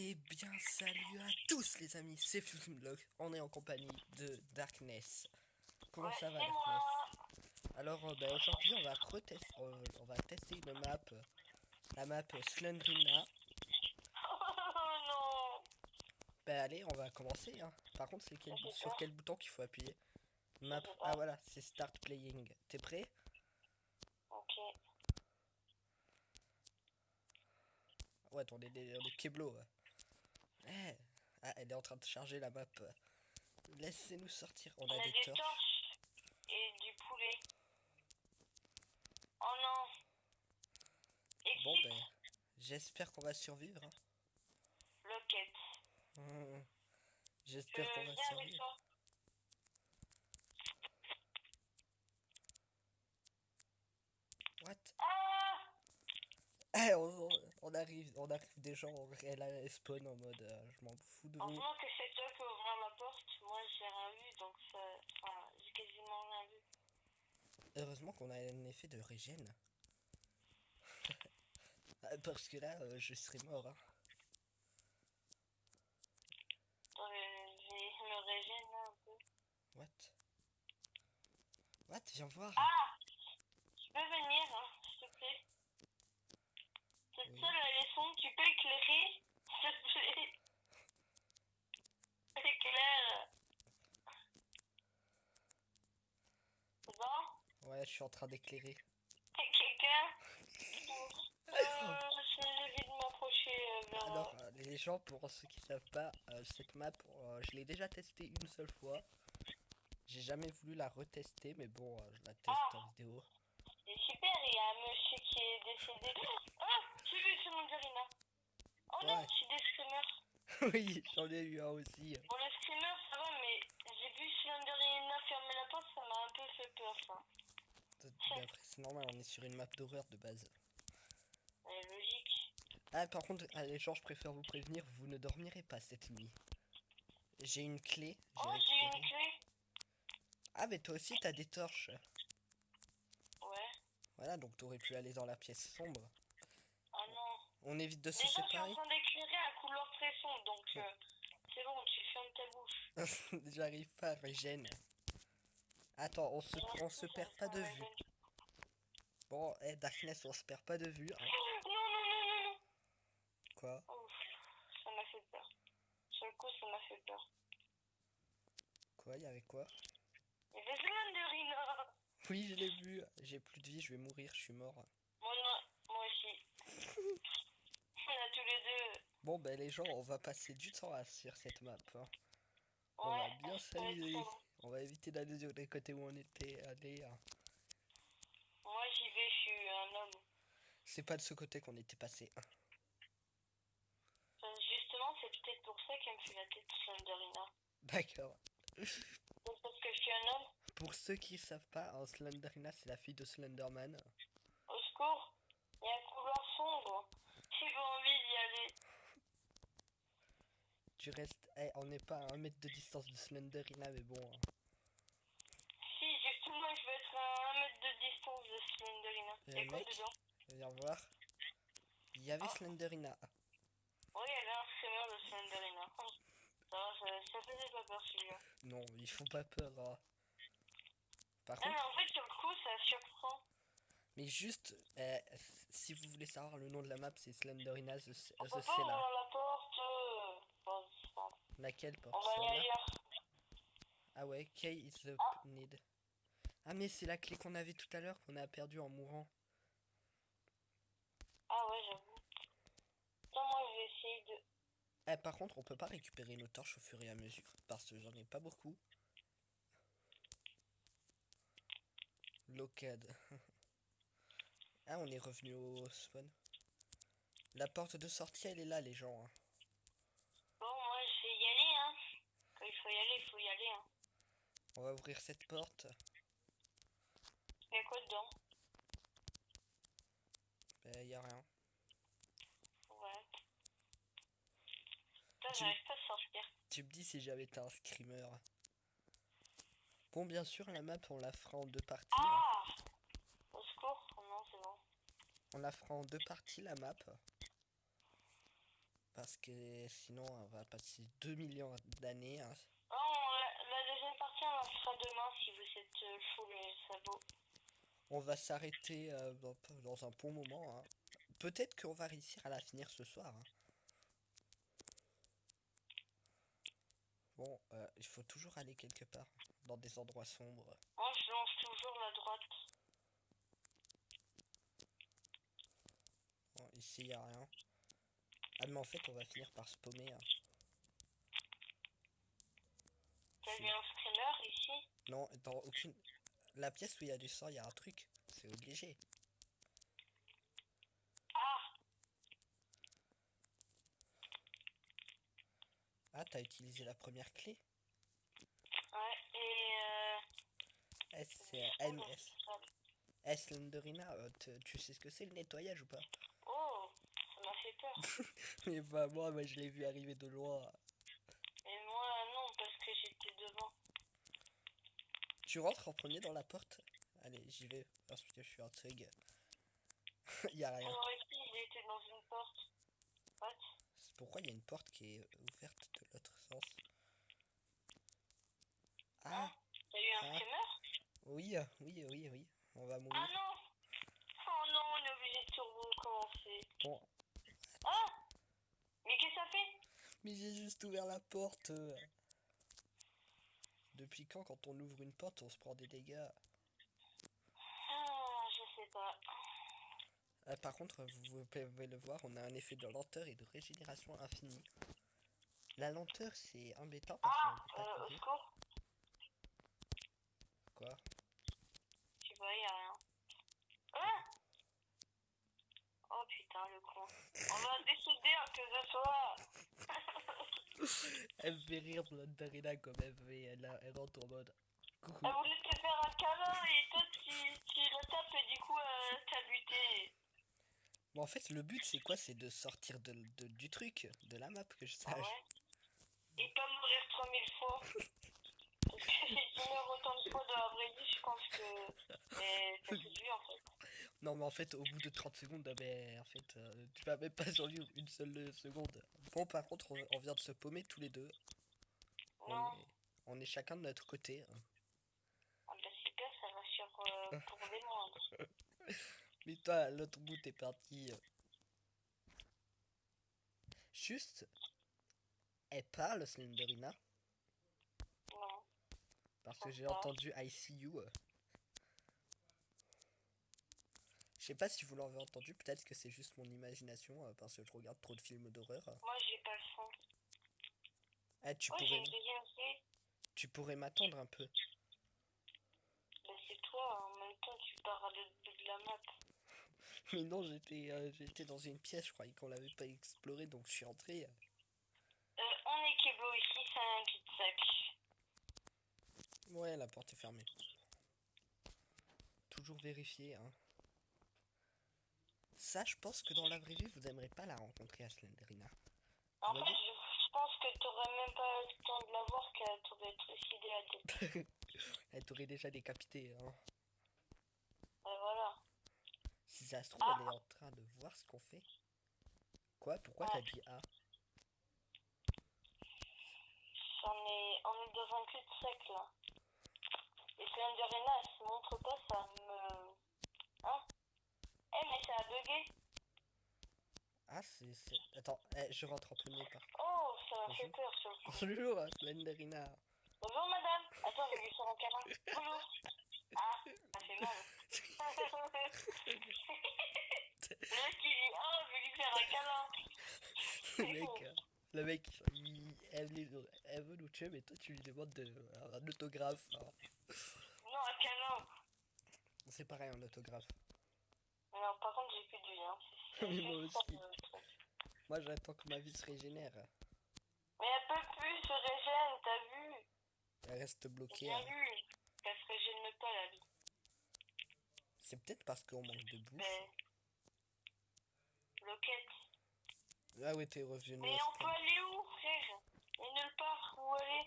Eh bien, salut à tous les amis, c'est Fusumlock. On est en compagnie de Darkness. Comment Ouais, ça va, c'est Darkness? moi. Alors, aujourd'hui, on va tester une map, la map Slendrina. Oh non. Allez, on va commencer, hein. Par contre, J'ai sur quel peur. bouton qu'il faut appuyer? Je Map. sais Ah pas. voilà, c'est Start Playing. T'es prêt? Ok. Ouais, on est Keblo. Eh. Ah, elle est en train de charger la map. Laissez-nous sortir. On On a a des des torches. torches et du poulet. Oh non. Bon, Exit. j'espère qu'on va survivre, hein. Loquette. Hmm, Je J'espère qu'on va viens avec survivre. toi. What? Ah. Eh, on arrive des gens, elle spawn en mode je m'en fous de vous. Heureusement que c'est toi qui ouvre la porte. Moi, j'ai rien vu, donc ça... Enfin, j'ai quasiment rien vu. Heureusement qu'on a un effet de régène. Parce que là, je serais mort, hein. Donc, je vais me régénérer un peu. What? What? Viens voir. Ah. Tu peux venir, hein, s'il te plaît. Cette Oui. seule, elle est sombre. Tu peux éclairer, s'il te plaît. Éclaire. C'est bon? Ouais, je suis en train d'éclairer. Quelqu'un? J'évite de m'approcher vers... Alors, les gens, pour ceux qui savent pas, cette map, je l'ai déjà testée une seule fois. J'ai jamais voulu la retester, mais bon, je la teste en Ah, vidéo. c'est super, il y a un monsieur qui est décédé. Ah, j'ai vu ce mandarina. Oh non, Ouais. c'est des screamers. Oui, j'en ai eu un aussi. Bon, les screamers, ça va, mais j'ai vu Slenderina fermer la porte, ça m'a un peu fait peur, ça. Mais après, c'est normal, on est sur une map d'horreur de base. Logique. Ah, par contre, les gens, je préfère vous prévenir, vous ne dormirez pas cette nuit. J'ai une clé, j'ai Oh, j'ai une récupéré. clé. Ah, mais toi aussi, t'as des torches. Ouais. Voilà, donc t'aurais pu aller dans la pièce sombre. Ah non. On évite de se Déjà, je suis en séparer. train d'éclairer à couleur très sombre, donc c'est bon, tu fermes ta bouche. J'arrive pas, Régène. Attends, J'ai on l'impression se que perd j'arrive pas pas à de me vue. régénérer. Bon, Darkness, on se perd pas de vue, hein. Non, non, non, non, non. Quoi? Ouf, ça m'a fait peur. Sur le coup, ça m'a fait peur. Quoi, y avait quoi? Il y avait plein de rhinos. Oui, je l'ai vu. J'ai plus de vie, je vais mourir, je suis mort. Moi aussi. On a tous les deux. Bon, les gens, on va passer du temps sur cette map, hein. On va Ouais, bien ça va être très s'amuser. long. On va éviter d'aller sur les côtés où on était allé, hein. Moi, j'y vais, je suis un homme. C'est pas de ce côté qu'on était passé, hein. Enfin, justement, c'est peut-être pour ça qu'elle me fait la tête Slenderina. D'accord. C'est parce que je suis un homme. Pour ceux qui savent pas, Slenderina, c'est la fille de Slenderman. Au secours. Il y a un couloir sombre. J'ai pas envie d'y aller. Tu restes. On n'est pas à 1 mètre de distance de Slenderina, mais bon, hein. Si, justement, je vais être à 1 mètre de distance de Slenderina. Il y a quoi Mec, dedans? viens voir. Il y avait Ah, Slenderina. oui, il y avait un screamer de Slenderina. Ça va, ça faisait pas peur celui-là. Non, il faut pas peur, hein. Par Non, mais contre, en fait, sur le coup, ça surprend. mais juste, si vous voulez savoir le nom de la map, c'est Slenderina On The peut pas Cellar. ouvrir la porte. Bon, c'est pas grave. Laquelle On porte? va aller Celle-là? ailleurs. Ah ouais, Key is the Ah, need. Ah mais c'est la clé qu'on avait tout à l'heure qu'on a perdue en mourant. ah ouais, j'avoue. Attends, moi, je vais essayer de... Par contre, on peut pas récupérer nos torches au fur et à mesure parce que j'en ai pas beaucoup. Locade. Ah, on est revenu au spawn. La porte de sortie, elle est là, les gens, hein. Bon, moi, je vais y aller, hein. Quand il faut y aller, hein. On va ouvrir cette porte. Il y a quoi dedans? Y a rien. Ouais. Putain, Tu, j'arrive pas à sortir. tu me dis si j'avais été un screamer. Bon, bien sûr, la map, on la fera en 2 parties, hein. Ah! Au secours? Oh non, c'est bon. On la fera en 2 parties, la map. Parce parce que sinon on va passer 2 millions d'années, hein. Oh, la deuxième partie, on la fera demain si vous êtes full sabot. On va s'arrêter dans un bon moment, hein. Peut-être qu'on va réussir à la finir ce soir, hein. Bon, il faut toujours aller quelque part, dans des endroits sombres. Moi, je lance toujours la droite. Bon, ici, il n'y a rien. Ah, mais en fait, on va finir par se paumer, hein. T'as vu un screamer ici? Non, dans aucune... La pièce où il y a du sang, il y a un truc. C'est obligé. Ah! Ah, t'as utilisé la première clé? Ouais, et Slenderina, tu sais ce que c'est le nettoyage ou pas? oh, ça m'a fait peur. Mais bah moi, je l'ai vu arriver de loin. Et moi, non, parce que j'étais devant. Tu rentres en premier dans la porte? Allez, j'y vais, parce que je suis un thug. Il y a rien. Oh, ici, il était dans une porte. What? Pourquoi il y a une porte qui est ouverte de l'autre sens? Hein? Ah, T'as eu un ah, screamer? oui, oui. On va Ah mourir. non! Oh non, on est obligé de recommencer. Bon, Ah! Mais qu'est-ce que ça fait? mais j'ai juste ouvert la porte. Depuis quand on ouvre une porte, on se prend des dégâts? Ah, je sais pas. Par contre, vous pouvez le voir, on a un effet de lenteur et de régénération infinie. La lenteur, c'est embêtant parce qu'on Ah, peut pas au courir. secours. Quoi? Tu vois, y a rien. Ah! Oh putain, le con. On va décider à que ce soit. Elle me fait rire, Blondarina, quand même, mais elle rentre en mode coucou. Elle voulait te faire un câlin et toi tu la tapes et du coup t'as buté. Bon, en fait, le but, c'est quoi? C'est de sortir du truc, de la map, que je Ah sache. ouais? Et pas mourir 3000 fois. Parce que si tu meurs autant de fois dans la vraie vie, je pense que ça fait du en fait. Non, mais en fait, au bout de 30 secondes, en fait, tu vas même pas survivre une seule seconde. Bon, par contre, on vient de se paumer tous les deux. On Non. est, on est chacun de notre côté, hein. Ah bah super, ça rassure pour les moindres. Mais toi, l'autre bout, t'es parti. Juste, elle parle, Slenderina, Non, je parce que pense j'ai pas. entendu I see you. Je sais pas si vous l'avez entendu, peut-être que c'est juste mon imagination, parce que je regarde trop de films d'horreur. Moi j'ai pas le son. Eh, Oh j'ai une deuxième clé. tu pourrais m'attendre un peu. Bah c'est toi, en même temps tu pars à l'autre bout de la map. Mais non, j'étais dans une pièce, je croyais qu'on l'avait pas explorée, donc je suis entré. On est Keblo ici, c'est un cul-de-sac. Ouais, la porte est fermée. Toujours vérifier, hein. Ça, je pense que dans la vraie vie, vous aimerez pas la rencontrer à Slenderina. En Vous fait, voyez? je pense que t'aurais même pas le temps de la voir qu'elle t'aurait trucidé la tête. Elle t'aurait déjà décapité, hein. Voilà. Si ça se trouve, elle est en train de voir ce qu'on fait. Quoi? Pourquoi t'as dit A? On est dans un cul-de-sac là. Et Slenderina, elle se montre pas, ça me. Hein? Eh, mais ça a bugué. Ah, Attends, je rentre en premier par... Oh, ça m'a fait Bonjour. peur sur le coup. Bonjour, Slenderina. Bonjour madame. Attends, je vais lui faire un câlin. Bonjour. Ah, ça fait mal. Le mec il dit, oh, je vais lui faire un câlin. Le mec, elle veut nous tuer, mais toi tu lui demandes un autographe, hein. Non, un câlin. C'est pareil, un autographe. Non, par contre, j'ai plus de vie. Hein. Mais moi juste ça, aussi. le truc. Moi j'attends que ma vie se régénère. Mais elle peut plus se régène, t'as vu? Elle reste J'ai bloquée, bien hein. vu. Elle se régène pas la vie. C'est peut-être parce qu'on manque de bouffe. Mais. Loquette. Ah ouais, t'es revenu. Mais on peut aller où, frère? Il y a nulle part où aller.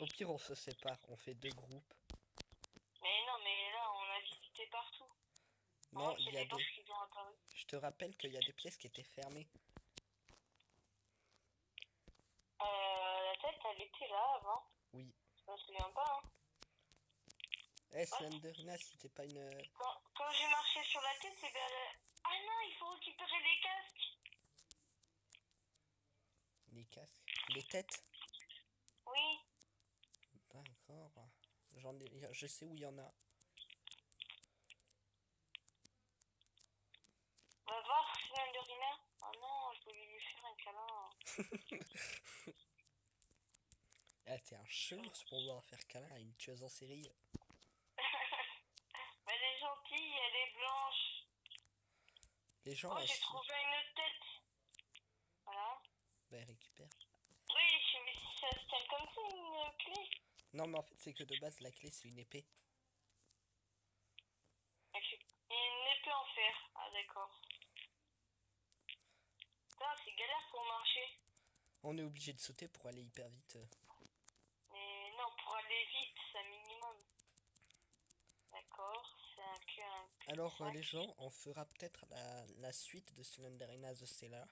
Au pire, on se sépare, on fait deux groupes. Mais non, mais là, on a visité partout. Non, il y a des... Qui ont apparu. Je te rappelle qu'il y a des pièces qui étaient fermées. elle était là avant. Oui. Je me souviens pas, hein. Eh, Slenderina, si t'es pas une... Quand j'ai marché sur la tête, c'est bien le... Ah non, il faut récupérer les casques. Les casques. Les têtes. Oui. D'accord. Je sais où il y en a. On va voir Slenderina. Oh non, je voulais lui faire un câlin. Ah, t'es un cheveu pour pouvoir faire câlin à une tueuse en série. Mais elle est gentille, elle est blanche. Les gens Oh, j'ai aussi. trouvé une autre tête. Voilà. Bah, récupère. Oui, mais si ça se tient comme ça, une clé. Non, mais en fait, c'est que de base, la clé, c'est une épée. Une épée en fer. Ah, d'accord. Putain, c'est galère pour marcher. On est obligé de sauter pour aller hyper vite. Mais non, pour aller vite, c'est un minimum. D'accord, c'est un que Alors, les gens, on fera peut-être la suite de Slenderina The Cellar.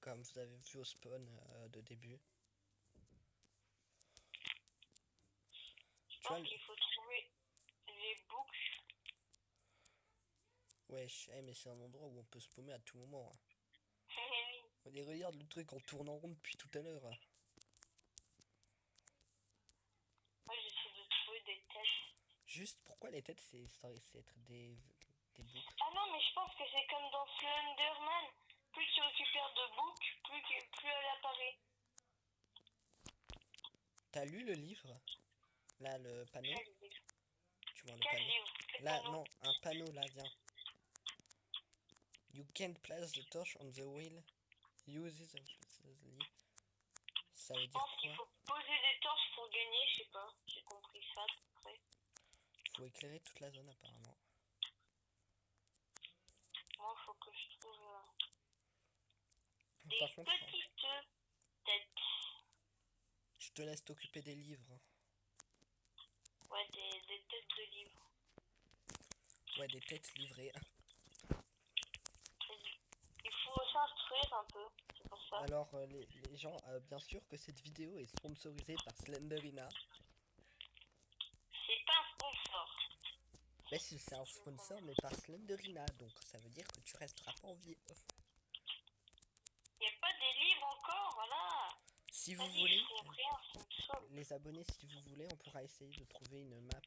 Comme vous avez vu au spawn de début. Je pense qu'il faut trouver les boucles. Ouais, mais c'est un endroit où on peut se paumer à tout moment. Oui. On regarde le truc en tournant rond depuis tout à l'heure. Moi, j'essaie de trouver des têtes. Juste, pourquoi les têtes, c'est censé être des boucles? Ah non, mais je pense que c'est comme dans Slenderman. Plus tu récupères de boucles, plus elle apparaît. T'as lu le livre? Là, le panneau? Tu vois le Quel panneau? livre? Quel Là, panneau? non, un panneau là, viens. You can't place the torch on the wheel. Use it. Ça veut Je dire pense qu'il quoi? faut poser des torches pour gagner, je sais pas. J'ai compris ça après. Faut éclairer toute la zone apparemment. Moi, il faut que je trouve des Par contre, petites têtes. je te laisse t'occuper des livres. Ouais, des têtes de livres. Ouais, des têtes livrées. Il faut s'instruire un peu, c'est pour ça. Alors, les gens, bien sûr que cette vidéo est sponsorisée par Slenderina. C'est pas un sponsor. Mais si c'est un sponsor, mais par Slenderina, donc ça veut dire que tu resteras pas en vie. Il n'y a pas des livres encore, voilà. Si vous Vas-y, voulez, je fais rien, ça me saoule. les abonnés, si vous voulez, on pourra essayer de trouver une map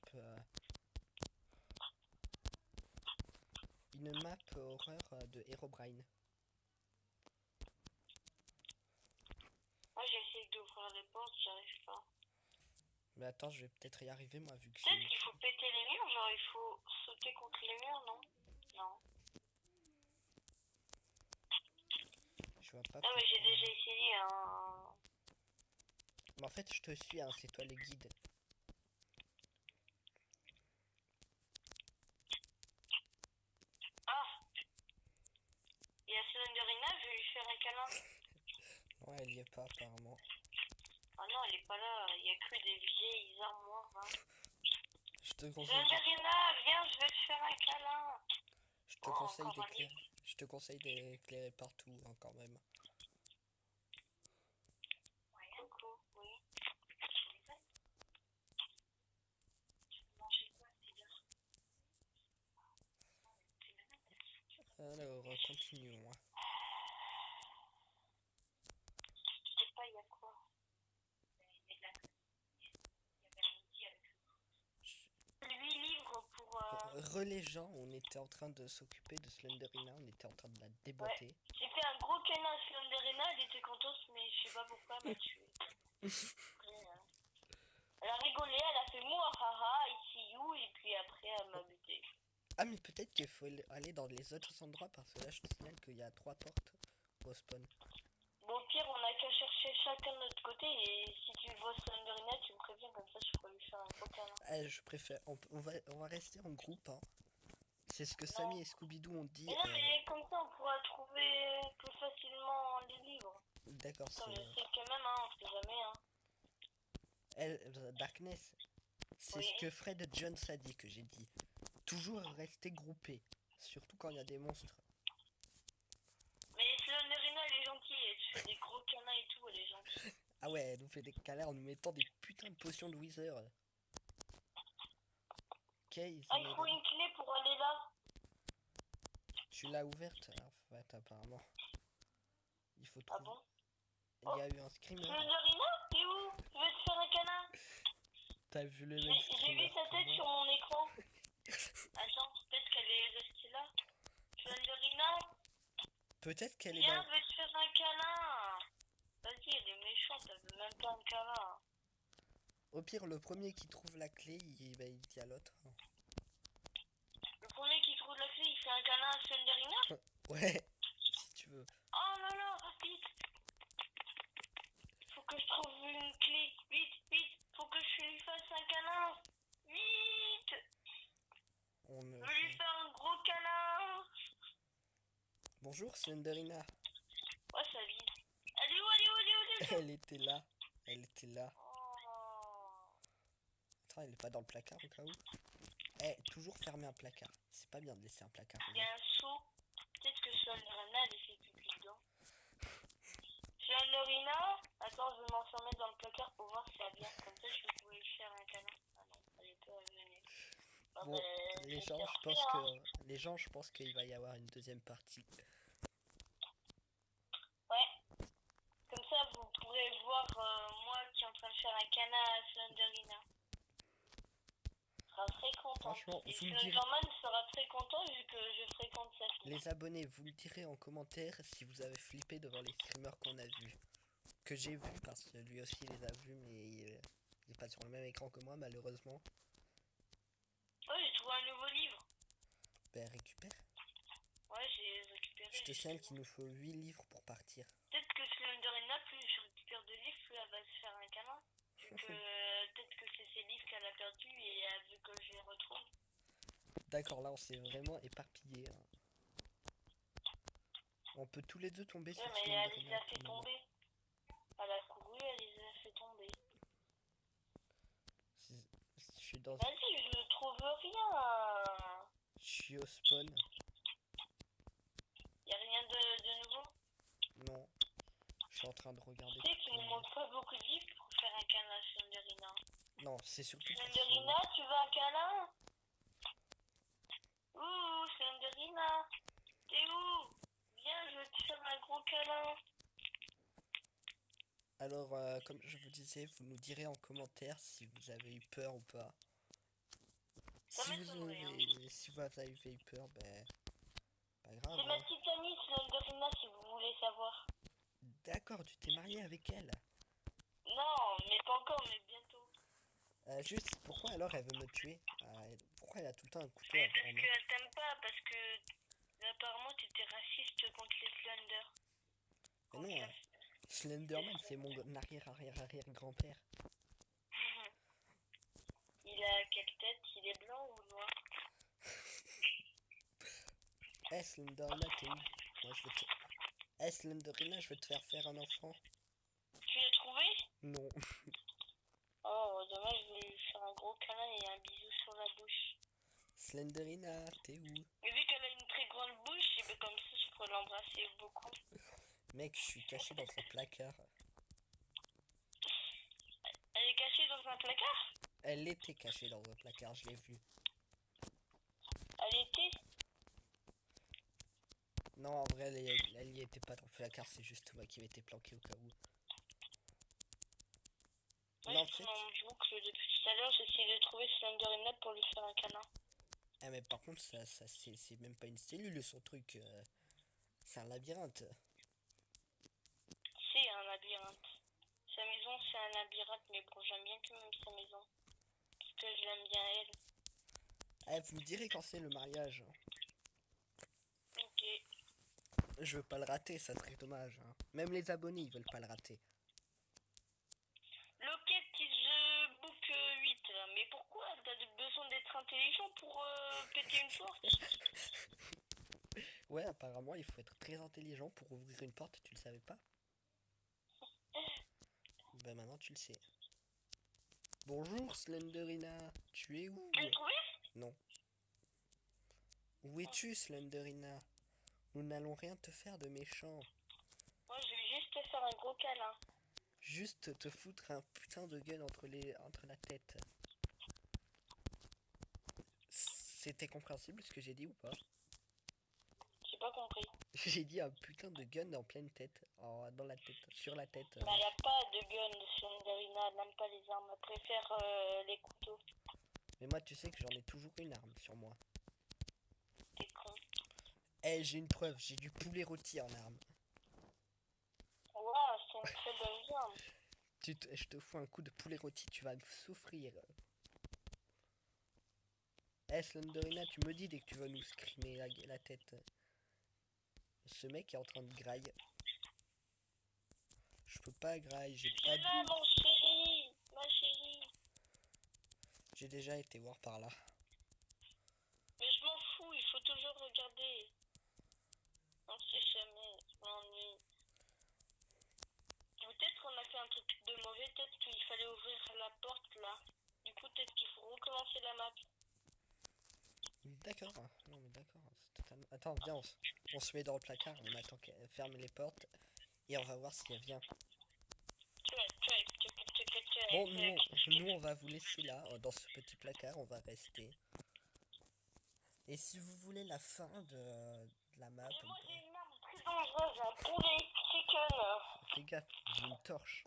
horreur de Herobrine. Moi, j'essaie d'ouvrir les portes, j'arrive pas. Mais attends, je vais peut-être y arriver moi vu que c'est... Peut-être qu'il faut péter les murs, genre il faut sauter contre les murs, non? Non. Je vois pas. Non, mais j'ai déjà essayé, hein. Mais en fait, je te suis, hein, c'est toi le guide. Ah! Il y a Slenderina, je vais lui faire un câlin. Non, elle y est pas apparemment. Ah non, elle est pas là, il y a que des vieilles armoires, hein. Je te conseille. Slenderina, viens, je vais te faire un câlin. Je te conseille d'éclairer. Je te conseille d'éclairer partout, hein, quand même. Ouais, coucou, oui. Alors, continuons. Je sais pas, il y a quoi? Lui livre pour... Relais gens, on était en train de s'occuper de Slenderina, on était en train de la déboîter. Ouais. J'ai fait un gros câlin à Slenderina, elle était contente, mais je sais pas pourquoi elle m'a tué. Elle a rigolé, elle a fait mouahaha, I see you, et puis après elle m'a buté. Ah, mais peut-être qu'il faut aller dans les autres endroits parce que là je te signale qu'il y a 3 portes au spawn. Bon, au pire, on a qu'à chercher chacun de notre côté, et si tu vois Slenderina, tu me préviens, comme ça je pourrais lui faire un gros câlin. Ah, je préfère. On va rester en groupe. Hein. C'est ce que Samy et Scooby-Doo ont dit. Mais non, mais comme ça on pourra trouver plus facilement les livres. D'accord, c'est. Je sais quand même, hein, on sait jamais, hein. Darkness, c'est Oui. ce que Fred Jones a dit, que j'ai dit. Toujours rester groupé, surtout quand il y a des monstres. Mais Slenderina, elle est gentille, elle te fait des gros câlins et tout, elle est gentille. Ah ouais, elle nous fait des câlins en nous mettant des putains de potions de Wither. Ok, Ah, il faut une clé pour aller là. tu l'as ouverte en fait, apparemment. Il faut Ah trouver. bon? Il y a eu un screamer. Slenderina, t'es où? Tu veux te faire un câlin? T'as vu le même J'ai screamer vu ta que tête moi. sur mon écran. Attends, peut-être qu'elle est restée là. Slenderina, Peut-être qu'elle est viens, dans. je vais te faire un câlin. Vas-y, elle est méchante, elle veut même pas un câlin. Au pire, le premier qui trouve la clé, il dit à l'autre. Le premier qui trouve la clé, il fait un câlin à Slenderina. Ouais, si tu veux. Oh là là, vite. Faut que je trouve une clé. Vite, vite. Faut que je lui fasse un câlin. Vite. On Je ne... veux lui faire un gros câlin. Bonjour Slenderina. Ouais, ça vise. Elle est où, elle est où, elle est où, elle est où? Elle était là. Elle était là. Oh. Attends, elle est pas dans le placard au cas où. Eh, toujours fermer un placard. C'est pas bien de laisser un placard Il y a ouvert. un seau. Peut-être que Slenderina, elle fait pipi dedans. Slenderina, attends, je vais m'enfermer dans le placard pour voir si elle vient. Comme ça, je vais pouvoir lui faire un câlin. Ah non, elle est pas venue. Ah Bon, ben, les je gens, vais je te pense refaire, que hein. les gens, je pense qu'il va y avoir une deuxième partie. Ouais, comme ça, vous pourrez voir moi qui est en train de faire un câlin à Slenderina. Sera très contente. Franchement, Et vous me direz, Slenderman sera très content vu que je fréquente sa fille. les abonnés, vous me direz en commentaire si vous avez flippé devant les streamers qu'on a vus. Que j'ai vu parce que lui aussi les a vus, mais il est pas sur le même écran que moi malheureusement. Oh, j'ai trouvé un nouveau livre. Ben récupère. Ouais, j'ai récupéré. Je te signale qu'il nous faut 8 livres pour partir. Peut-être que Slenderina, plus je récupère de livres, plus elle va se faire un câlin. Vu que peut-être que c'est ses livres qu'elle a perdus et elle veut que je les retrouve. D'accord, là on s'est vraiment éparpillé. Hein. On peut tous les deux tomber Ouais, sur mais elle les Slenderina a à tout fait moment. tomber. Elle a couru, elle les a fait tomber. Je suis dans... Vas-y, je trouve rien. Je suis au spawn. Y a rien de nouveau. Non. Je suis en train de regarder. Tu sais qu'il ne manque pas beaucoup de livres pour faire un câlin à Slenderina. Non, c'est surtout pour Slenderina, tu veux un câlin? Ouh, Slenderina, t'es où? Viens, je vais te faire un gros câlin. Alors, comme je vous disais, vous nous direz en commentaire si vous avez eu peur ou pas. Ça Si m'étonnerait, hein. si vous avez eu peur, ben, pas grave. C'est ma Hein. petite amie Slenderina, si vous voulez savoir. D'accord, tu t'es marié avec elle. Non, mais pas encore, mais bientôt. Juste, pourquoi alors elle veut me tuer? Pourquoi elle a tout le temps un couteau Mais en parce main? qu'elle t'aime pas, parce que apparemment tu étais raciste contre les Slender. Mais non, Slenderman, c'est mon arrière-arrière-arrière-grand-père. Il a quelle tête? Il est blanc ou noir? Eh Slenderina, t'es où? Moi je veux te... Eh Slenderina, je veux te faire un enfant. Tu l'as trouvé? Non. Oh, dommage, je voulais lui faire un gros câlin et un bisou sur la bouche. Slenderina, t'es où? Mais vu qu'elle a une très grande bouche, et ben comme ça je pourrais l'embrasser beaucoup. Mec, je suis caché dans un placard. Elle est cachée dans un placard? Elle était cachée dans un placard, je l'ai vue. Elle était? Non, en vrai, elle y était pas dans le placard, c'est juste moi qui m'étais planqué au cas où. Ouais, Mais en je fait... tourne en boucle depuis tout à l'heure, j'essaie de trouver Slenderina pour lui faire un câlin. Ah mais par contre, ça c'est même pas une cellule, son truc. C'est un labyrinthe. C'est un labyrinthe. Sa maison, c'est un labyrinthe, mais bon, j'aime bien quand même sa maison. Parce que je l'aime bien, elle. Eh, vous me direz quand c'est le mariage. Ok. Je veux pas le rater, ça serait dommage. Hein. Même les abonnés, ils veulent pas le rater. Locket is the book 8. Mais pourquoi t'as besoin d'être intelligent pour péter une porte? Ouais, apparemment, il faut être très intelligent pour ouvrir une porte, tu le savais pas? Ben maintenant, tu le sais. Bonjour Slenderina, tu es où? Tu l'as trouvé? Non. Où es-tu Slenderina? Nous n'allons rien te faire de méchant. Moi, je vais juste te faire un gros câlin. juste te foutre un putain de gun entre la tête. C'était compréhensible ce que j'ai dit ou pas? J'ai pas compris. J'ai dit un putain de gun en pleine tête, dans la tête, sur la tête. Mais y a pas de gun de Slenderina, elle n'aime pas les armes, elle préfère les couteaux. Mais moi, tu sais que j'en ai toujours une arme sur moi. T'es con. Eh, j'ai une preuve, j'ai du poulet rôti en arme. Ouah, c'est une très bonne arme. Je te fous un coup de poulet rôti, tu vas souffrir. Eh, Slenderina, tu me dis dès que tu vas nous scrimer la tête. Ce mec est en train de graille. Je peux pas graille, j'ai pas de... Là, mon chéri, ma chérie. J'ai déjà été voir par là. Mais je m'en fous, il faut toujours regarder. On sait jamais, je m'ennuie. Peut-être qu'on a fait un truc de mauvais, peut-être qu'il fallait ouvrir la porte là. Du coup, peut-être qu'il faut recommencer la map. D'accord, non mais d'accord, c'est totalement... Attends, viens, on se met dans le placard, on attend qu'elle ferme les portes et on va voir si elle vient. Bon, nous on va vous laisser là, dans ce petit placard, on va rester. Et si vous voulez la fin de la map... Mais moi j'ai une arme très dangereuse, un poulet chicken. Fais gaffe, j'ai une torche.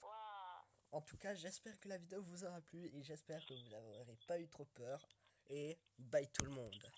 Waouh. En tout cas, j'espère que la vidéo vous aura plu et j'espère que vous n'aurez pas eu trop peur. Et bye tout le monde.